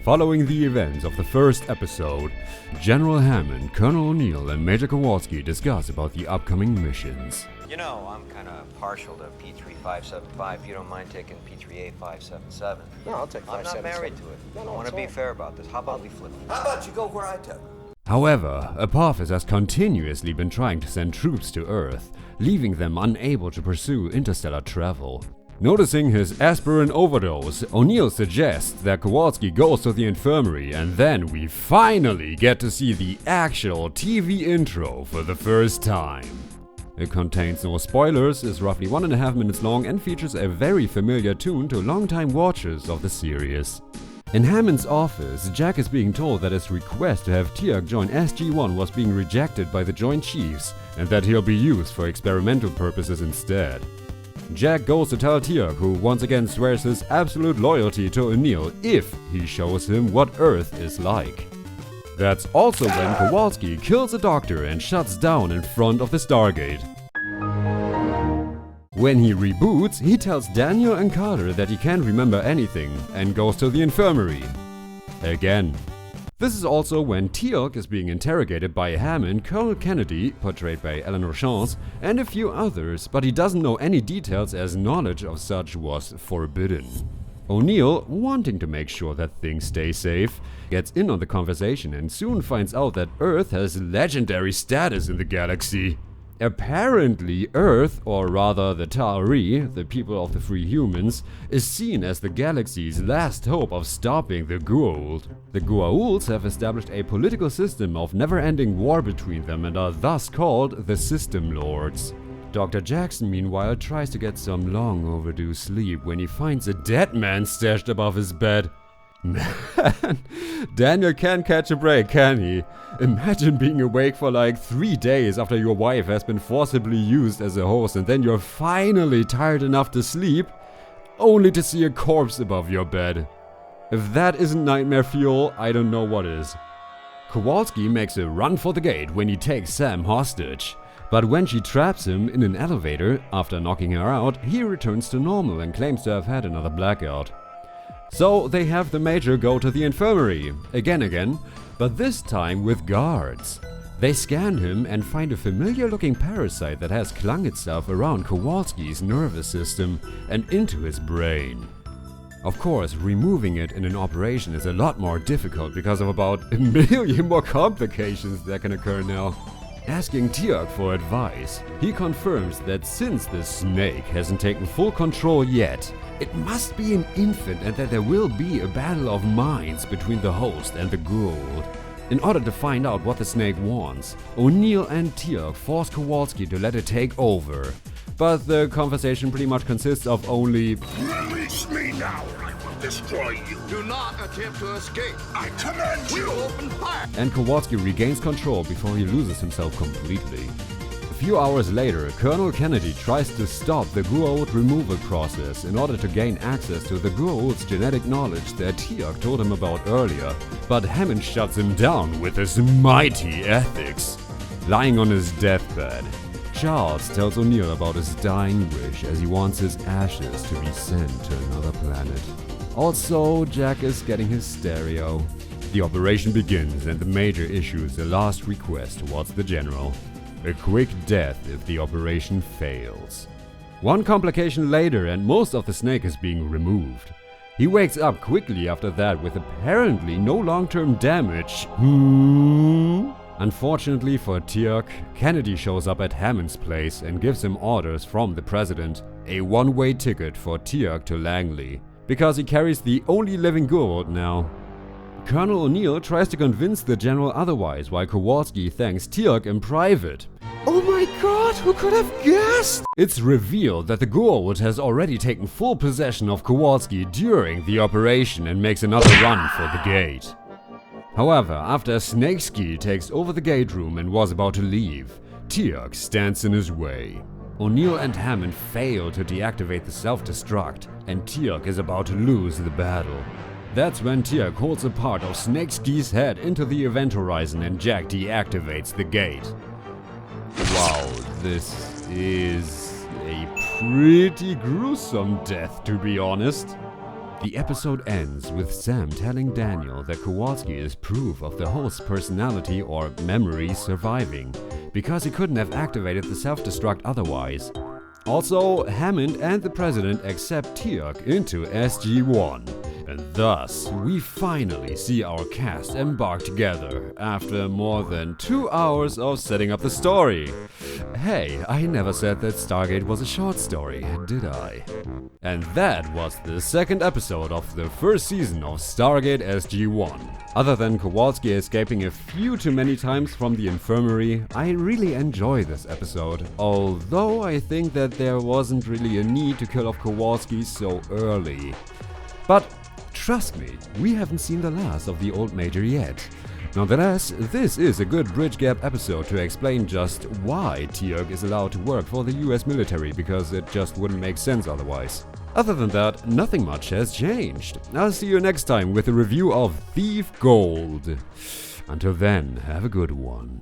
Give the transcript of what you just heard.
Following the events of the first episode, General Hammond, Colonel O'Neill, and Major Kowalski discuss about the upcoming missions. You know, I'm kind of partial to P3575. You don't mind taking P38-577? No, I'll take 577. I'm not married to it. No, I want to be fair about this. How about we flip? How about you go where I tell? However, Apophis has continuously been trying to send troops to Earth, leaving them unable to pursue interstellar travel. Noticing his aspirin overdose, O'Neill suggests that Kowalski goes to the infirmary, and then we finally get to see the actual TV intro for the first time. It contains no spoilers, is roughly 1.5 minutes long, and features a very familiar tune to longtime watchers of the series. In Hammond's office, Jack is being told that his request to have Teal'c join SG-1 was being rejected by the Joint Chiefs, and that he'll be used for experimental purposes instead. Jack goes to tell Teal'c, who once again swears his absolute loyalty to O'Neill if he shows him what Earth is like. That's also when Kowalski kills a doctor and shuts down in front of the Stargate. When he reboots, he tells Daniel and Carter that he can't remember anything and goes to the infirmary. Again. This is also when Teal'c is being interrogated by Hammond, Colonel Kennedy, portrayed by Eleanor Chance, and a few others, but he doesn't know any details as knowledge of such was forbidden. O'Neill, wanting to make sure that things stay safe, gets in on the conversation and soon finds out that Earth has legendary status in the galaxy. Apparently, Earth, or rather the Ta'ari, the people of the free humans, is seen as the galaxy's last hope of stopping the Goa'uld. The Goa'ulds have established a political system of never-ending war between them and are thus called the System Lords. Dr. Jackson, meanwhile, tries to get some long overdue sleep when he finds a dead man stashed above his bed. Man, Daniel can't catch a break, can he? Imagine being awake for like 3 days after your wife has been forcibly used as a host, and then you're finally tired enough to sleep, only to see a corpse above your bed. If that isn't nightmare fuel, I don't know what is. Kowalski makes a run for the gate when he takes Sam hostage. But when she traps him in an elevator, after knocking her out, he returns to normal and claims to have had another blackout. So they have the Major go to the infirmary, again, but this time with guards. They scan him and find a familiar-looking parasite that has clung itself around Kowalski's nervous system and into his brain. Of course, removing it in an operation is a lot more difficult because of about 1 million more complications that can occur now. Asking Teal'c for advice, he confirms that since the snake hasn't taken full control yet, it must be an infant and that there will be a battle of minds between the host and the Goa'uld. In order to find out what the snake wants, O'Neill and Teal'c force Kowalski to let it take over. But the conversation pretty much consists of only Release me now, or I will destroy you. Do not attempt to escape. I command We you. will open fire. and Kowalski regains control before he loses himself completely. A few hours later, Colonel Kennedy tries to stop the Goa'uld removal process in order to gain access to the Goa'uld's genetic knowledge that Teal'c told him about earlier, but Hammond shuts him down with his mighty ethics. Lying on his deathbed, Charles tells O'Neill about his dying wish as he wants his ashes to be sent to another planet. Also, Jack is getting his stereo. The operation begins and the Major issues a last request towards the General. A quick death if the operation fails. One complication later and most of the snake is being removed. He wakes up quickly after that with apparently no long-term damage. Unfortunately for Teal'c, Kennedy shows up at Hammond's place and gives him orders from the President, a one-way ticket for Teal'c to Langley, because he carries the only living Goa'uld now. Colonel O'Neill tries to convince the General otherwise, while Kowalski thanks Teal'c in private. Oh my god, who could have guessed? It's revealed that the Goa'uld has already taken full possession of Kowalski during the operation and makes another run for the gate. However, after Snakeski takes over the gate room and was about to leave, Teal'c stands in his way. O'Neill and Hammond fail to deactivate the self-destruct, and Teal'c is about to lose the battle. That's when Teal'c holds a part of Snakeski's head into the event horizon and Jack deactivates the gate. Wow, this is a pretty gruesome death, to be honest. The episode ends with Sam telling Daniel that Kowalski is proof of the host's personality or memory surviving, because he couldn't have activated the self-destruct otherwise. Also, Hammond and the President accept Teal'c into SG-1, and thus we finally see our cast embark together after more than 2 hours of setting up the story. Hey, I never said that Stargate was a short story, did I? And that was the second episode of the first season of Stargate SG-1. Other than Kowalski escaping a few too many times from the infirmary, I really enjoy this episode, although I think that there wasn't really a need to kill off Kowalski so early. But trust me, we haven't seen the last of the old Major yet. Nonetheless, this is a good bridge gap episode to explain just why Teal'c is allowed to work for the US military, because it just wouldn't make sense otherwise. Other than that, nothing much has changed. I'll see you next time with a review of Thief Gold. Until then, have a good one.